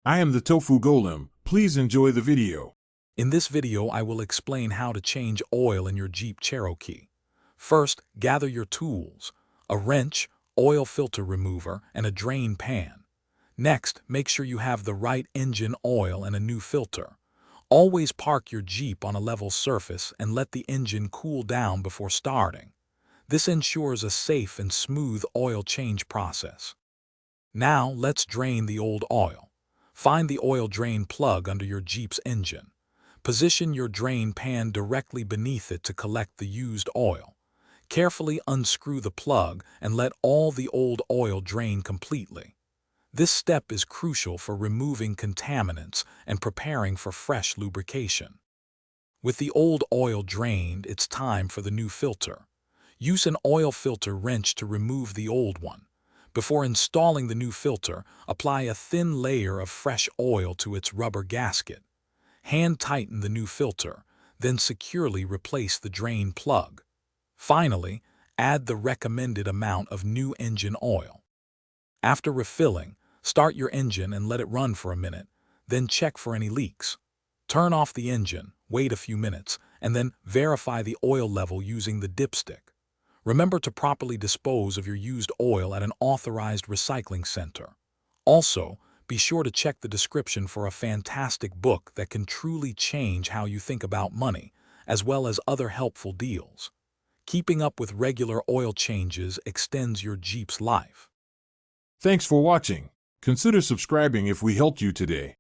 I am the Tofu Golem. Please enjoy the video. In this video, I will explain how to change oil in your Jeep Cherokee. First, gather your tools: a wrench, oil filter remover, and a drain pan. Next, make sure you have the right engine oil and a new filter. Always park your Jeep on a level surface and let the engine cool down before starting. This ensures a safe and smooth oil change process. Now, let's drain the old oil. Find the oil drain plug under your Jeep's engine. Position your drain pan directly beneath it to collect the used oil. Carefully unscrew the plug and let all the old oil drain completely. This step is crucial for removing contaminants and preparing for fresh lubrication. With the old oil drained, it's time for the new filter. Use an oil filter wrench to remove the old one. Before installing the new filter, apply a thin layer of fresh oil to its rubber gasket. Hand tighten the new filter, then securely replace the drain plug. Finally, add the recommended amount of new engine oil. After refilling, start your engine and let it run for a minute, then check for any leaks. Turn off the engine, wait a few minutes, and then verify the oil level using the dipstick. Remember to properly dispose of your used oil at an authorized recycling center. Also, be sure to check the description for a fantastic book that can truly change how you think about money, as well as other helpful deals. Keeping up with regular oil changes extends your Jeep's life. Thanks for watching. Consider subscribing if we helped you today.